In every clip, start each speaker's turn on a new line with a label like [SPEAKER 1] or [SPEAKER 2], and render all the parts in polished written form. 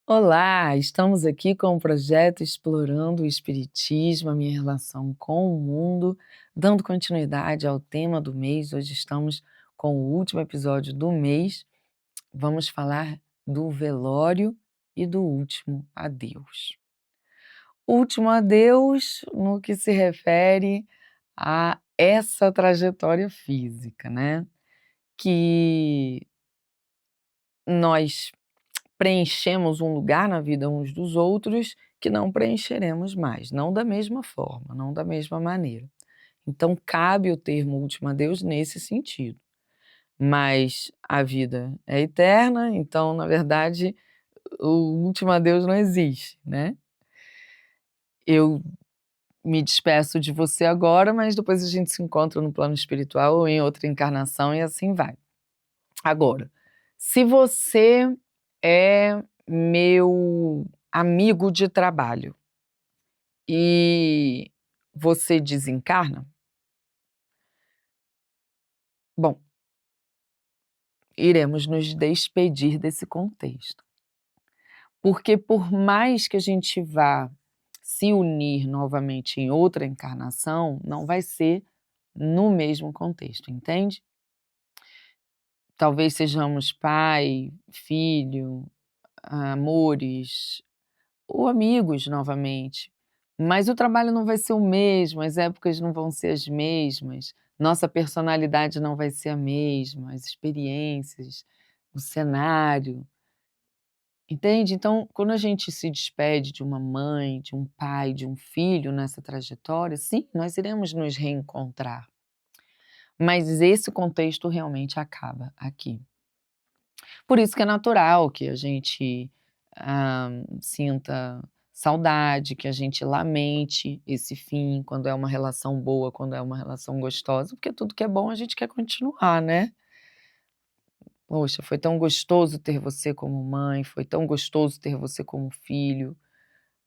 [SPEAKER 1] Olá, estamos aqui com o projeto Explorando o Espiritismo, a minha relação com o mundo, dando continuidade ao tema do mês. Hoje estamos com o último episódio do mês. Vamos falar do velório e do último adeus. Último adeus no que se refere a essa trajetória física, né? Que nós preenchemos um lugar na vida uns dos outros que não preencheremos mais, não da mesma forma, não da mesma maneira. Então cabe o termo último adeus nesse sentido. Mas a vida é eterna, então, na verdade, o último adeus não existe, né. Eu me despeço de você agora, mas depois a gente se encontra no plano espiritual ou em outra encarnação e assim vai. Agora, se você é meu amigo de trabalho e você desencarna, bom, iremos nos despedir desse contexto. Porque por mais que a gente vá se unir novamente em outra encarnação, não vai ser no mesmo contexto, entende? Talvez sejamos pai, filho, amores, ou amigos novamente, mas o trabalho não vai ser o mesmo, as épocas não vão ser as mesmas, nossa personalidade não vai ser a mesma, as experiências, o cenário, entende? Então, quando a gente se despede de uma mãe, de um pai, de um filho nessa trajetória, sim, nós iremos nos reencontrar, mas esse contexto realmente acaba aqui. Por isso que é natural que a gente, sinta saudade, que a gente lamente esse fim, quando é uma relação boa, quando é uma relação gostosa, porque tudo que é bom a gente quer continuar, né. "Poxa, foi tão gostoso ter você como mãe, foi tão gostoso ter você como filho,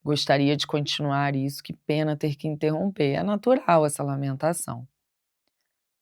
[SPEAKER 1] gostaria de continuar isso, que pena ter que interromper". É natural essa lamentação.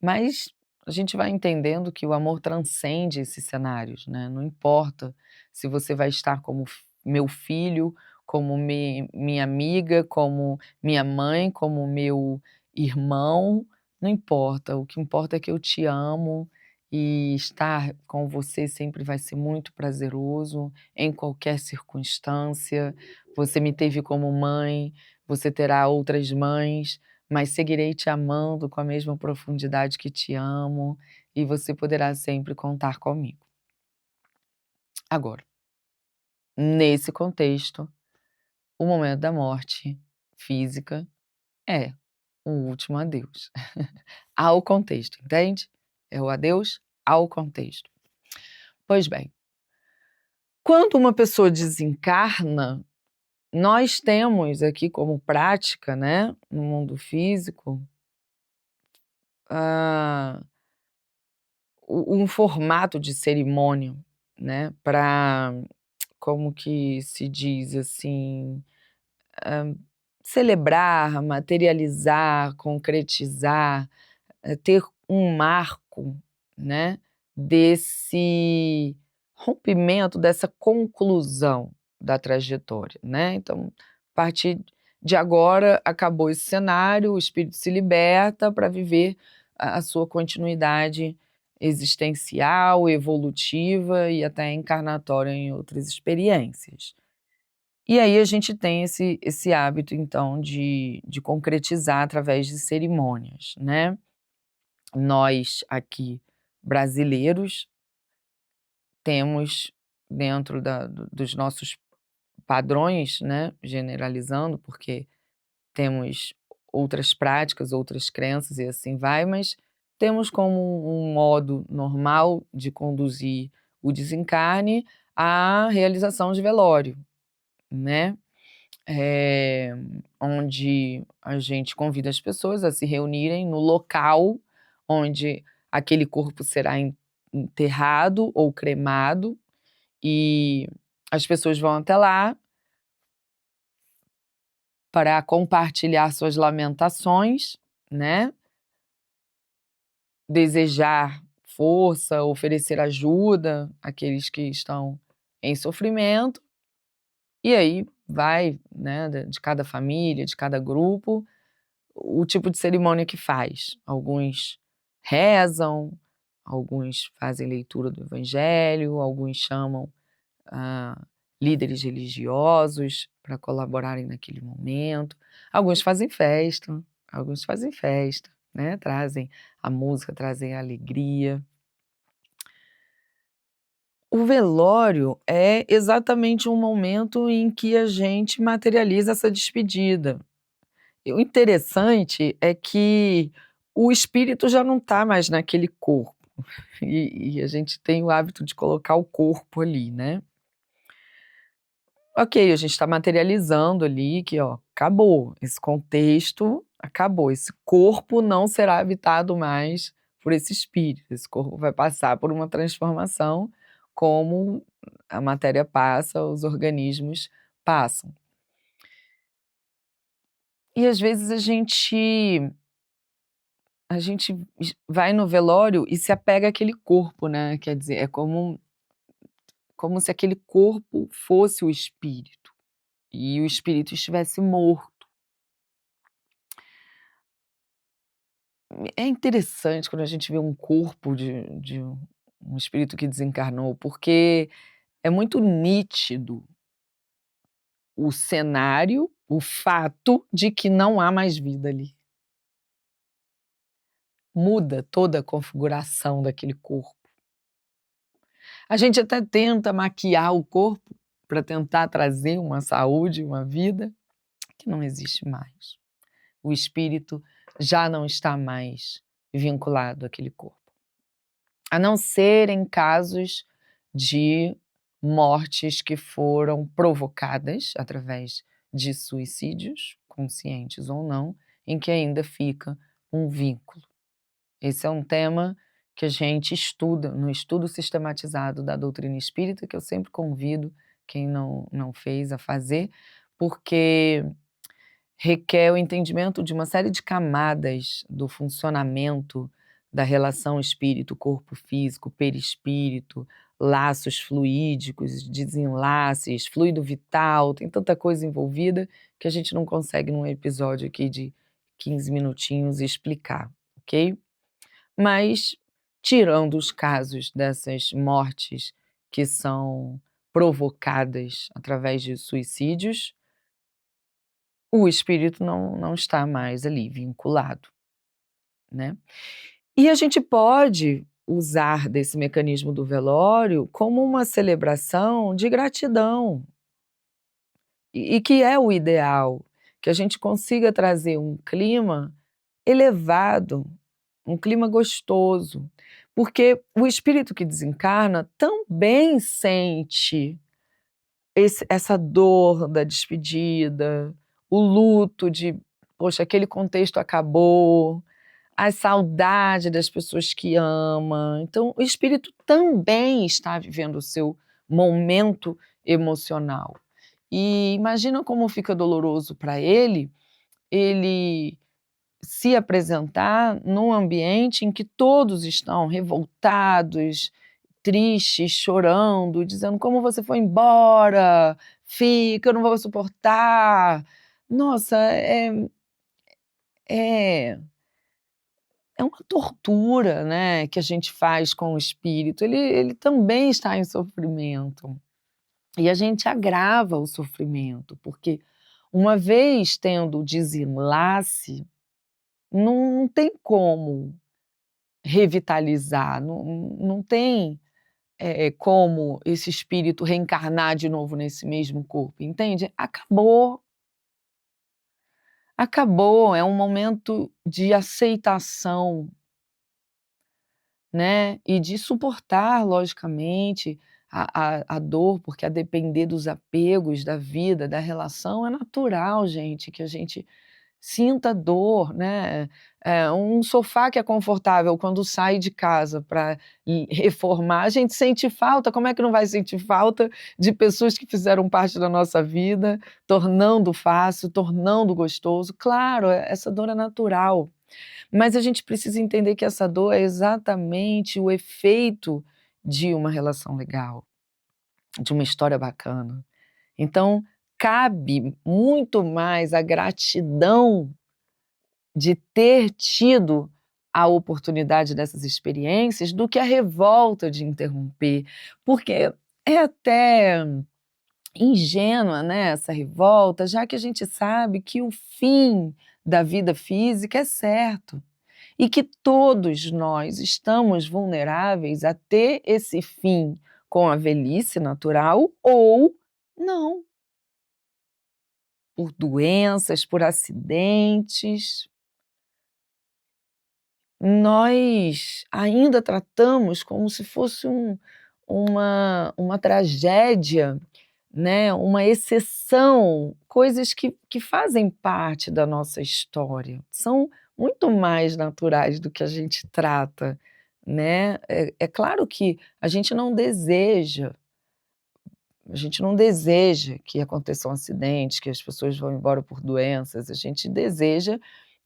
[SPEAKER 1] Mas a gente vai entendendo que o amor transcende esses cenários, né, não importa se você vai estar como meu filho, como minha amiga, como minha mãe, como meu irmão, não importa, o que importa é que eu te amo e estar com você sempre vai ser muito prazeroso, em qualquer circunstância. Você me teve como mãe, você terá outras mães, mas seguirei te amando com a mesma profundidade que te amo, e você poderá sempre contar comigo. Agora, nesse contexto, o momento da morte física é o último adeus. Ao contexto, entende? É o adeus ao contexto. Pois bem, quando uma pessoa desencarna, nós temos aqui como prática, né, no mundo físico, ah, um formato de cerimônia, né, para, como que se diz assim, celebrar, materializar, concretizar, ter um marco, né, desse rompimento, dessa conclusão da trajetória, né. Então, a partir de agora, acabou esse cenário, o espírito se liberta para viver a sua continuidade existencial, evolutiva e até encarnatória em outras experiências. E aí a gente tem esse hábito então de concretizar através de cerimônias, né. Nós aqui, brasileiros, temos dentro dos nossos padrões, né, generalizando, porque temos outras práticas, outras crenças e assim vai, mas temos como um modo normal de conduzir o desencarne a realização de velório, né. Eh, Onde a gente convida as pessoas a se reunirem no local onde aquele corpo será enterrado ou cremado, e as pessoas vão até lá para compartilhar suas lamentações, né, desejar força, oferecer ajuda àqueles que estão em sofrimento, E aí vai, né, de cada família, de cada grupo, o tipo de cerimônia que faz. Alguns rezam, alguns fazem leitura do evangelho, alguns chamam, líderes religiosos para colaborarem naquele momento, alguns fazem festa, né, trazem a música, trazem a alegria. O velório é exatamente um momento em que a gente materializa essa despedida. E o interessante é que o espírito já não está mais naquele corpo, e a gente tem o hábito de colocar o corpo ali, né. Ok, a gente está materializando ali que, ó, acabou, esse contexto acabou, esse corpo não será habitado mais por esse espírito, esse corpo vai passar por uma transformação, como a matéria passa, os organismos passam. E às vezes a gente vai no velório e se apega àquele corpo, né, quer dizer, é como se aquele corpo fosse o espírito, e o espírito estivesse morto. É interessante quando a gente vê um corpo de um espírito que desencarnou, porque é muito nítido o cenário, o fato de que não há mais vida ali. Muda toda a configuração daquele corpo. A gente até tenta maquiar o corpo para tentar trazer uma saúde, uma vida, que não existe mais. O espírito já não está mais vinculado àquele corpo. A não ser em casos de mortes que foram provocadas através de suicídios, conscientes ou não, em que ainda fica um vínculo. Esse é um tema que a gente estuda no estudo sistematizado da doutrina espírita, que eu sempre convido quem não fez a fazer, porque requer o entendimento de uma série de camadas do funcionamento da relação espírito-corpo físico, perispírito, laços fluídicos, desenlaces, fluido vital, tem tanta coisa envolvida que a gente não consegue num episódio aqui de 15 minutinhos explicar, ok? Mas, tirando os casos dessas mortes que são provocadas através de suicídios, o espírito não está mais ali vinculado, né. E a gente pode usar desse mecanismo do velório como uma celebração de gratidão, e que é o ideal, que a gente consiga trazer um clima elevado, um clima gostoso, porque o espírito que desencarna também sente essa dor da despedida, o luto de: "Poxa, aquele contexto acabou", a saudade das pessoas que ama. Então, o espírito também está vivendo o seu momento emocional. E imagina como fica doloroso para ele se apresentar num ambiente em que todos estão revoltados, tristes, chorando, dizendo: "Como você foi embora? Fica, eu não vou suportar". Nossa, é é uma tortura, né, que a gente faz com o espírito. Ele também está em sofrimento. E a gente agrava o sofrimento, porque uma vez tendo o desenlace, não tem como revitalizar, não tem, como esse espírito reencarnar de novo nesse mesmo corpo, entende? Acabou, acabou, é um momento de aceitação, né, e de suportar logicamente a dor, porque a depender dos apegos da vida, da relação, é natural gente, que a gente sinta dor, né, um sofá que é confortável quando sai de casa para reformar, a gente sente falta, como é que não vai sentir falta de pessoas que fizeram parte da nossa vida, tornando fácil, tornando gostoso? Claro, essa dor é natural, mas a gente precisa entender que essa dor é exatamente o efeito de uma relação legal, de uma história bacana. Então, cabe muito mais a gratidão de ter tido a oportunidade dessas experiências do que a revolta de interromper, porque é até ingênua, né, essa revolta, já que a gente sabe que o fim da vida física é certo e que todos nós estamos vulneráveis a ter esse fim com a velhice natural ou não, por doenças, por acidentes. Nós ainda tratamos como se fosse uma tragédia, né, uma exceção, coisas que fazem parte da nossa história. São muito mais naturais do que a gente trata, né. É claro que a gente não deseja que aconteçam acidentes, que as pessoas vão embora por doenças, a gente deseja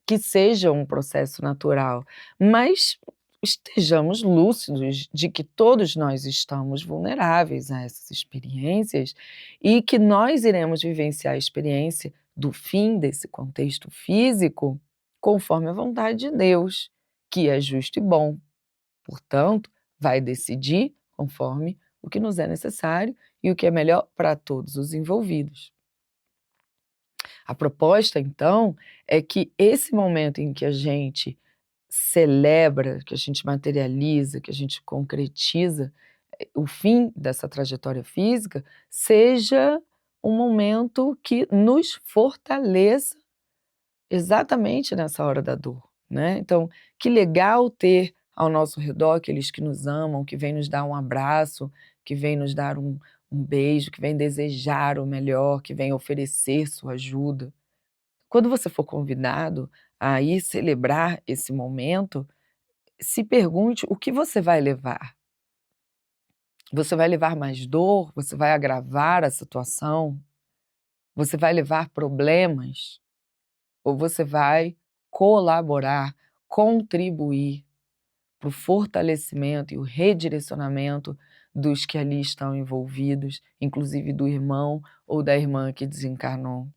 [SPEAKER 1] que seja um processo natural, mas estejamos lúcidos de que todos nós estamos vulneráveis a essas experiências e que nós iremos vivenciar a experiência do fim desse contexto físico conforme a vontade de Deus, que é justo e bom. Portanto, vai decidir conforme o que nos é necessário e o que é melhor para todos os envolvidos. A proposta, então, é que esse momento em que a gente celebra, que a gente materializa, que a gente concretiza, o fim dessa trajetória física, seja um momento que nos fortaleça exatamente nessa hora da dor, né. Então, que legal ter ao nosso redor aqueles que nos amam, que vêm nos dar um abraço, que vêm nos dar um beijo, que vêm desejar o melhor, que vêm oferecer sua ajuda. Quando você for convidado a ir celebrar esse momento, se pergunte o que você vai levar. Você vai levar mais dor? Você vai agravar a situação? Você vai levar problemas? Ou você vai colaborar, contribuir para o fortalecimento e o redirecionamento dos que ali estão envolvidos, inclusive do irmão ou da irmã que desencarnou?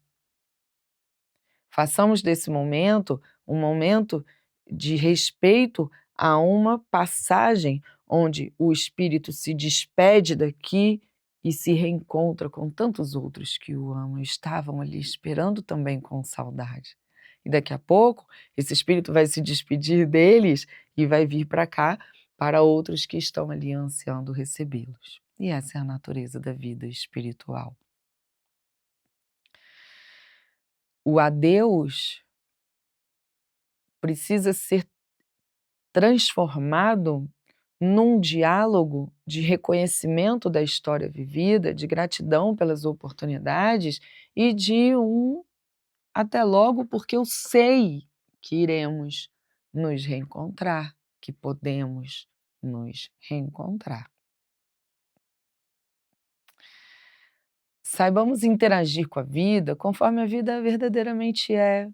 [SPEAKER 1] Façamos desse momento um momento de respeito a uma passagem onde o espírito se despede daqui e se reencontra com tantos outros que o amam, estavam ali esperando também com saudade. E daqui a pouco, esse espírito vai se despedir deles e vai vir para cá, para outros que estão ali ansiando recebê-los. E essa é a natureza da vida espiritual. O adeus precisa ser transformado num diálogo de reconhecimento da história vivida, de gratidão pelas oportunidades e de um até logo, porque eu sei que iremos nos reencontrar, que podemos nos reencontrar. Saibamos interagir com a vida conforme a vida verdadeiramente é,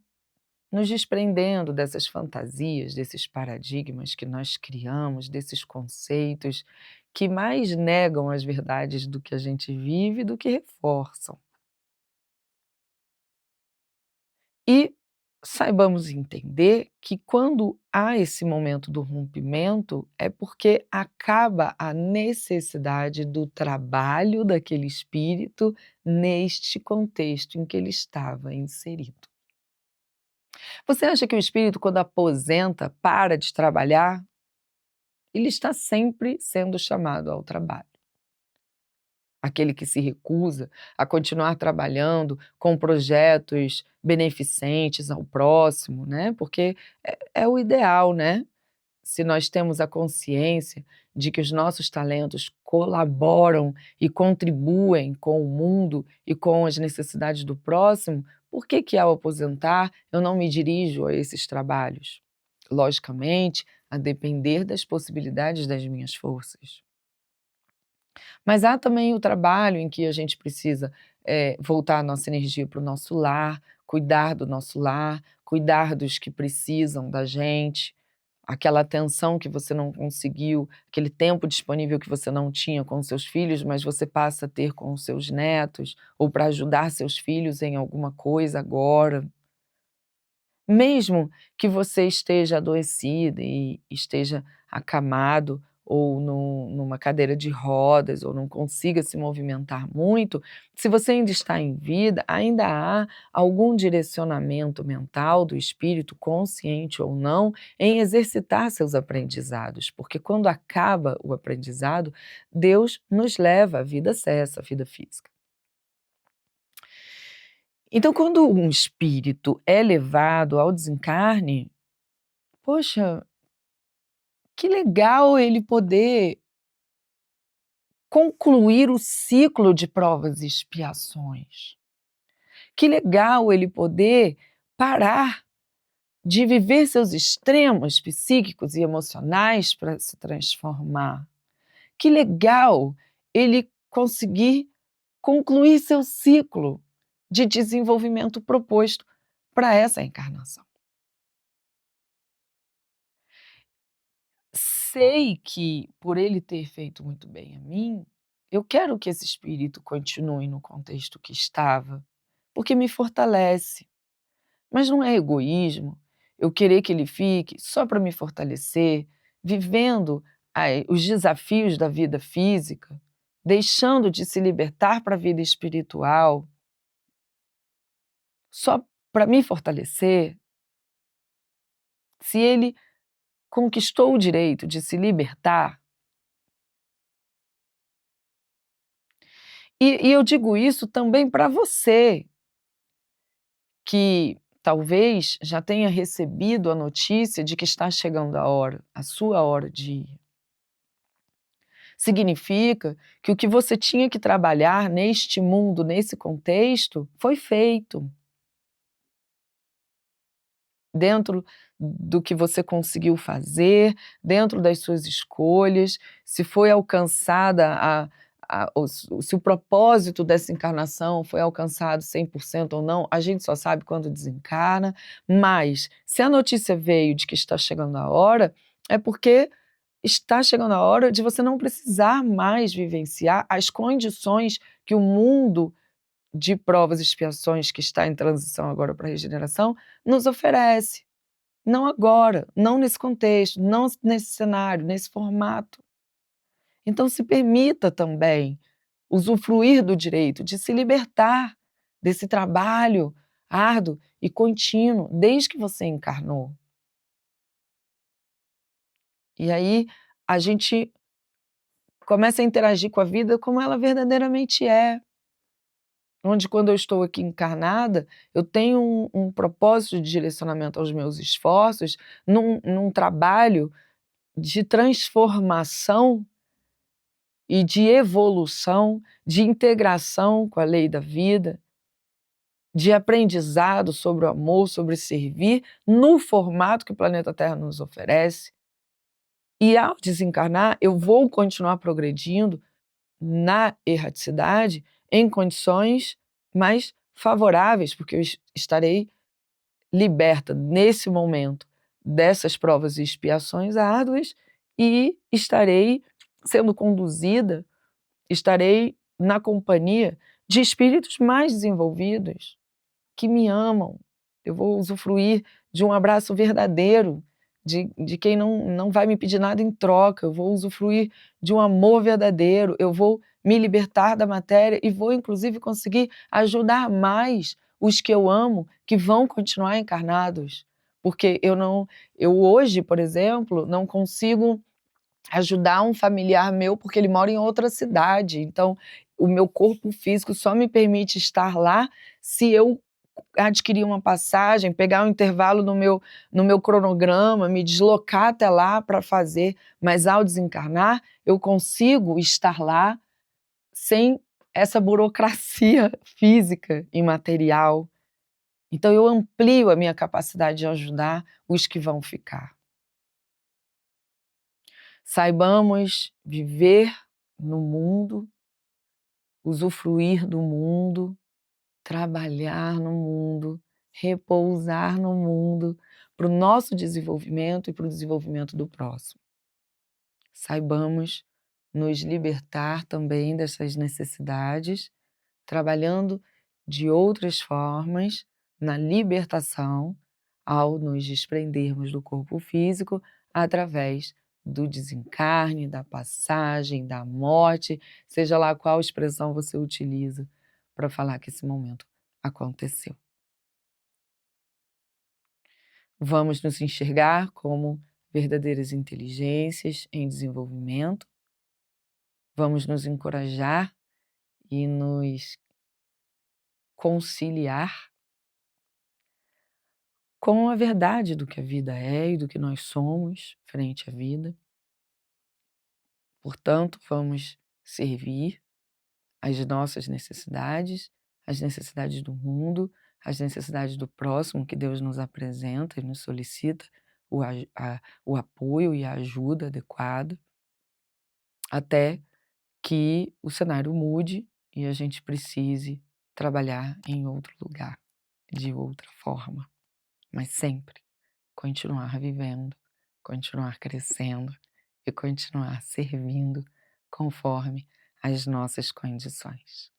[SPEAKER 1] nos desprendendo dessas fantasias, desses paradigmas que nós criamos, desses conceitos que mais negam as verdades do que a gente vive do que reforçam. E saibamos entender que quando há esse momento do rompimento, é porque acaba a necessidade do trabalho daquele espírito neste contexto em que ele estava inserido. Você acha que o espírito, quando aposenta, para de trabalhar? Ele está sempre sendo chamado ao trabalho. Aquele que se recusa a continuar trabalhando com projetos beneficentes ao próximo, né, porque é o ideal, né. Se nós temos a consciência de que os nossos talentos colaboram e contribuem com o mundo e com as necessidades do próximo, por que que ao aposentar eu não me dirijo a esses trabalhos? Logicamente, a depender das possibilidades das minhas forças. Mas há também o trabalho em que a gente precisa, voltar a nossa energia para o nosso lar, cuidar do nosso lar, cuidar dos que precisam da gente. aquela atenção que você não conseguiu, aquele tempo disponível que você não tinha com seus filhos, mas você passa a ter com os seus netos, ou para ajudar seus filhos em alguma coisa agora. Mesmo que você esteja adoecida e esteja acamado ou numa cadeira de rodas ou não consiga se movimentar muito, se você ainda está em vida, ainda há algum direcionamento mental do espírito, consciente ou não, em exercitar seus aprendizados, porque quando acaba o aprendizado, Deus nos leva, a vida cessa, a vida física. Então, quando um espírito é levado ao desencarne, poxa, que legal ele poder concluir o ciclo de provas e expiações. Que legal ele poder parar de viver seus extremos psíquicos e emocionais para se transformar. Que legal ele conseguir concluir seu ciclo de desenvolvimento proposto para essa encarnação. Sei que, por ele ter feito muito bem a mim, eu quero que esse espírito continue no contexto que estava, porque me fortalece. Mas não é egoísmo eu querer que ele fique só para me fortalecer, vivendo os desafios da vida física, deixando de se libertar para a vida espiritual, só para me fortalecer. Se ele conquistou o direito de se libertar. E eu digo isso também para você, que talvez já tenha recebido a notícia de que está chegando a hora, a sua hora de ir. Significa que o que você tinha que trabalhar neste mundo, nesse contexto, foi feito. Dentro do que você conseguiu fazer, dentro das suas escolhas, se foi alcançada se o propósito dessa encarnação foi alcançado 100% ou não, a gente só sabe quando desencarna, mas se a notícia veio de que está chegando a hora, é porque está chegando a hora de você não precisar mais vivenciar as condições que o mundo de provas e expiações que está em transição agora para a regeneração nos oferece. Não agora, não nesse contexto, não nesse cenário, nesse formato. Então se permita também usufruir do direito de se libertar desse trabalho árduo e contínuo desde que você encarnou. E aí a gente começa a interagir com a vida como ela verdadeiramente é. Onde quando eu estou aqui encarnada, eu tenho um propósito de direcionamento aos meus esforços, num trabalho de transformação e de evolução, de integração com a lei da vida, de aprendizado sobre o amor, sobre servir, no formato que o planeta Terra nos oferece. E ao desencarnar, eu vou continuar progredindo na erraticidade em condições mais favoráveis, porque eu estarei liberta nesse momento dessas provas e expiações árduas e estarei sendo conduzida, estarei na companhia de espíritos mais desenvolvidos, que me amam. Eu vou usufruir de um abraço verdadeiro, de quem não vai me pedir nada em troca, eu vou usufruir de um amor verdadeiro, eu vou me libertar da matéria e vou inclusive conseguir ajudar mais os que eu amo, que vão continuar encarnados. Porque eu hoje, por exemplo, não consigo ajudar um familiar meu, porque ele mora em outra cidade, então o meu corpo físico só me permite estar lá se eu adquirir uma passagem, pegar um intervalo no meu cronograma, me deslocar até lá para fazer, mas ao desencarnar, eu consigo estar lá sem essa burocracia física e material. Então eu amplio a minha capacidade de ajudar os que vão ficar. Saibamos viver no mundo, usufruir do mundo, trabalhar no mundo, repousar no mundo, para o nosso desenvolvimento e para o desenvolvimento do próximo. Saibamos nos libertar também dessas necessidades, trabalhando de outras formas na libertação, ao nos desprendermos do corpo físico, através do desencarne, da passagem, da morte, seja lá qual expressão você utiliza para falar que esse momento aconteceu. Vamos nos enxergar como verdadeiras inteligências em desenvolvimento, vamos nos encorajar e nos conciliar com a verdade do que a vida é e do que nós somos frente à vida. Portanto, vamos servir as nossas necessidades, as necessidades do mundo, as necessidades do próximo que Deus nos apresenta e nos solicita o apoio e a ajuda adequada, até que o cenário mude e a gente precise trabalhar em outro lugar, de outra forma, mas sempre continuar vivendo, continuar crescendo e continuar servindo conforme as nossas condições.